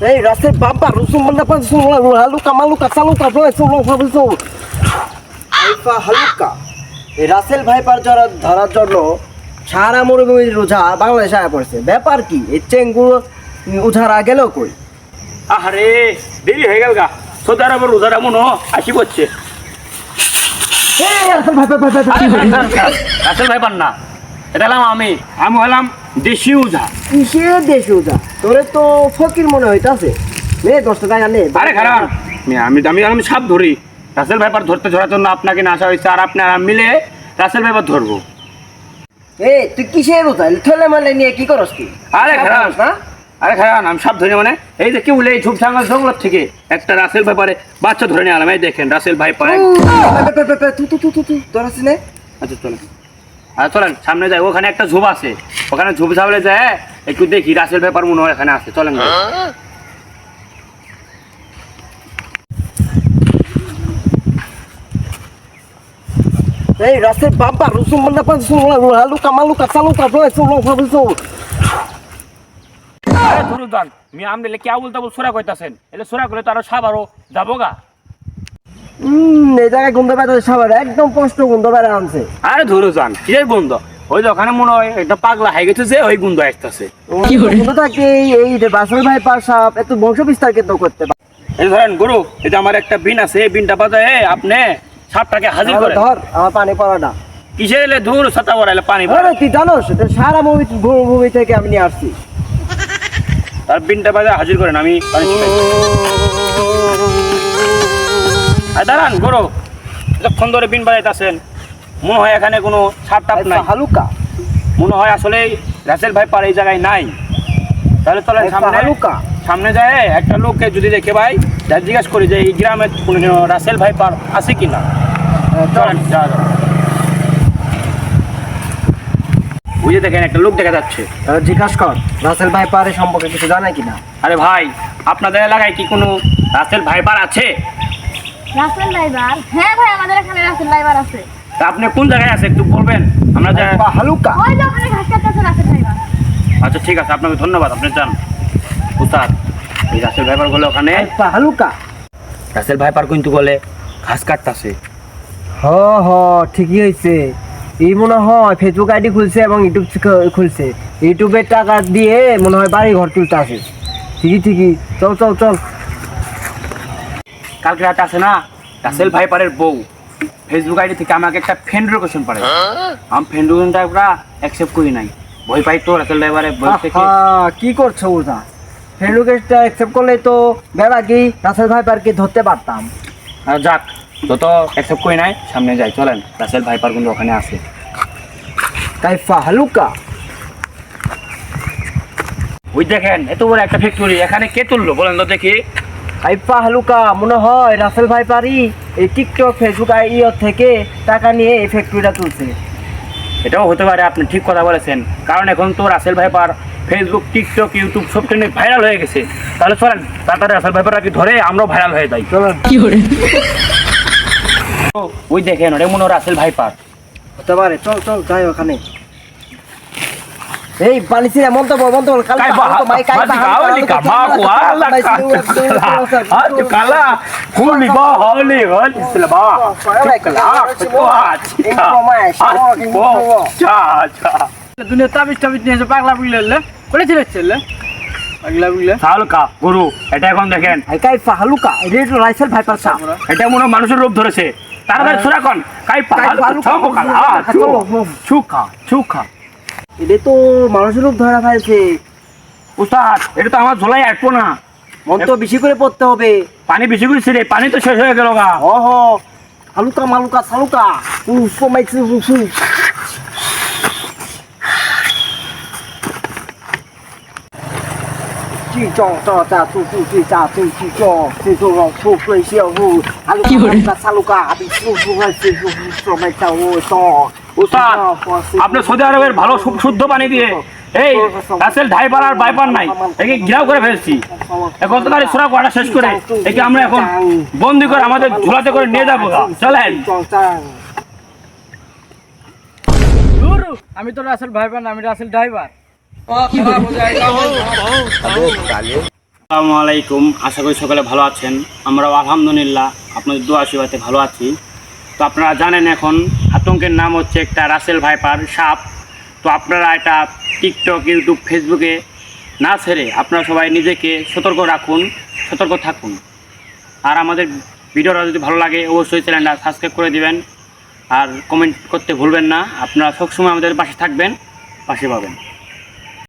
এই রাসেল বাবা রসুন মন্ডা পাঁচ হালুকা মালুকা চালুকা আইফা হালুকা এই রাসেল ভাইপার ধরার জন্য সারা মরুভূমির রোজা বাংলাদেশে আয়া পড়ছে। ব্যাপার কি এই চেঙ্গুলো উঝারা গেল কই? আরে দেরি হয়ে গেল গা, সৌদি আরবের রোজাটা মনে আসি করছে। রাসেল ভাইপার না, এটা হলাম আমি হলাম দেশি উজা। কিসের দেশি উজা? তোরে তো ফকির মনে হইতাছে। নে 10 টাকা নে। আরে খারাপ, আমি সাপ ধরি। রাসেল ভাইপার ধরার জন্য আপনাকে না আসা হয়েছে, আর আপনি আর আমি মিলে রাসেল ভাইপার ধরবো। তুই কিসের উজা ঠেলে মালে নিয়ে কি করস তুই? আরে খারাপ না, আমি সাপ ধরি মানে এই যে কি বলে এই ঝুপসাঙ্গাল জঙ্গল থেকে একটা রাসেল ভাইপারে বাচ্চা ধরে নিয়ে আলাম। এই দেখেন রাসেল ভাইপার। তোর আছে না? আচ্ছা চলেন, চলেন সামনে যাই। ওখানে একটা ঝোপ আছে, ওখানে ঝোপ ঝাবলে যায় একটু দেখি রাসেল ভাইপার মনে হয় এখানে আছে। চলেন এই রাসেল বাবা রসুন মন্ডা পাঁচ হালুকা মালুকা চালুকা আমলে কে বলতে সোরা কইতাছেন, এলে সোরা করলে তো আরো সাপ আরো যাবো গা। এই জায়গায় গন্ধ বেড়াতে সবার একদম স্পষ্ট গন্ধ বেড়া আনছে। আরে ধরো যান কিসের গন্ধ? ওই যে ওখানে মনে হয় একটা পাগলা হয়ে গেছে যে ওই গন্ধ আসতেছে। এই রাসেল ভাইপার সাপ এত বংশ বিস্তার কিন্তু করতে পারে। এই ধরেন গুরু, এই যে আমার একটা বিন আছে, এই বিনটা বাজায় আপনি সাপটাকে হাজির করে ধর। আমার পানি পড়াটা কিসের এলে ধুর ছাতা পড়াইলে পানি তুই জানোস সারা ভূমি থেকে আমি নিয়ে আসছি। তার বিনটা বাজায় হাজির করেন, আমি পানি দাঁড়ান গুরু। যতক্ষণ ধরে বিন বাজাইতেছেন মনে হয় এখানে কোনো সাপ টাপ নাই, হালুকা মনে হয় আসলে রাসেল ভাইপার এই জায়গায় নাই। তাহলে চলেন সামনে যায় একটা লোককে যদি দেখে ভাই জিজ্ঞাসা করি যে এই গ্রামে কোনো রাসেল ভাইপার আছে কিনা। চলেন ওই যে দেখেন একটা লোক দেখা যাচ্ছে, জিজ্ঞাসা কর রাসেল ভাইপারের সম্পর্কে কিছু জানাই কিনা। আরে ভাই আপনাদের এলাকায় কি কোনো রাসেল ভাইপার আছে? Russell viper? হ্যাঁ ভাই, আমাদের এখানে রাসেল ভাইপার আছে। তা আপনি কোন জায়গায় আছে একটু বলবেন? আমরা হালুকা ওই যে ওখানে ঘাস কাটতেছে রাসেল ভাইপার। আচ্ছা ঠিক আছে, আপনাকে ধন্যবাদ। আপনি যান উস্তাদ, এই রাসেল ভাইপার বলে ওখানে হালুকা রাসেল ভাইপার কিন্তু বলে ঘাস কাটতেছে। ঠিকই হয়েছে। এই মনে হয় ফেসবুক আইডি খুলছে এবং ইউটিউব খুলছে। ইউটিউবের টাকা দিয়ে মনে হয় বাড়ি ঘর তুলতে আসে। ঠিকই চল চল চল। কালকে রাতে আছে না রাসেল ভাইপারের বউ ফেসবুক আইডি থেকে আমাকে একটা ফ্রেন্ড রিকোয়েস্ট পাঠায়। আমি ফ্রেন্ড রিকোয়েস্টটা অ্যাকসেপ্ট করি নাই, ভয় পাই তো রাসেল ভাইপারের বউ থেকে। কি করছো ওটা? ফ্রেন্ড রিকোয়েস্টটা অ্যাকসেপ্ট করলে তো বেলা কি রাসেল ভাইপারকে ধরতে পারতাম। আর যাক, যত অ্যাকসেপ্ট করি নাই, সামনে যাই চলেন। রাসেল ভাইপার কিন্তু ওখানে আছে। কাইফা হালুকা ওই দেখেন এত বড় একটা ফ্যাক্টরি, এখানে কে তুললো বলেন তো দেখি। কাইফা হালুকা মনে হয় রাসেল ভাইপারই এই টিকটক ফেসবুক থেকে টাকা নিয়ে এই ফ্যাক্টরিটা তুলছে। এটাও হতে পারে, আপনি ঠিক কথা বলেছেন, কারণ এখন তো Russell viper Facebook TikTok YouTube সব ট্রেন্ডে ভাইরাল হয়ে গেছে। তাহলে চলেন তাড়াতাড়ি রাসেল ভাইপারকে ধরে আমরাও ভাইরাল হয়ে যাই। চলেন। ওই দেখেন ওটা মনে হয় রাসেল ভাইপার হতে পারে। চল চল যাই ওখানে। এই বালিসিরা মন্তব্য পাগলা বুঝলে গরু। এটা এখন দেখেন হালুকা রাসেল ভাইপার সাপ। এটা মনে হয় মানুষের রূপ ধরেছে। তাড়াতাড়ি সুরা কন ছুখা। এটা তো মানুষের রূপ ধরা ফেলছে। উস্তাদ এটা তো আমার ঝোলাই আটবো না, মন্ত্র বেশি করে পড়তে হবে। পানি বেশি করে ছিঁড়ে, পানি তো শেষ হয়ে গেল গা। হালুকা মালুকা সালুকা আপনি সৌদি আরবের ভালো শুদ্ধ পানি দিয়ে এই রাসেল ভাইপার আর ভাইপার নাই, একে ঘিরাও করে ফেলছি। এখন তো সুরা করা শেষ করে একে আমরা এখন বন্দি করে আমাদের ঝোলাতে করে নিয়ে যাবো। চলেন। আমি তো রাসেল ভাইপার না, আমি রাসেল ড্রাইভার। আসসালামু আলাইকুম, আশা করি সকলে ভালো আছেন। আমরাও আলহামদুলিল্লাহ আপনাদের দোয়া আশীর্বাদে ভালো আছি। তো আপনারা জানেন এখন আতঙ্কের নাম হচ্ছে একটা রাসেল ভাইপার সাপ। তো আপনারা এটা টিকটক, ইউটিউব, ফেসবুকে না ছেড়ে আপনারা সবাই নিজেকে সতর্ক রাখুন, সতর্ক থাকুন। আর আমাদের ভিডিওটা যদি ভালো লাগে অবশ্যই চ্যানেলটা সাবস্ক্রাইব করে দিবেন আর কমেন্ট করতে ভুলবেন না। আপনারা সবসময় আমাদের পাশে থাকবেন, পাশে পাবেন।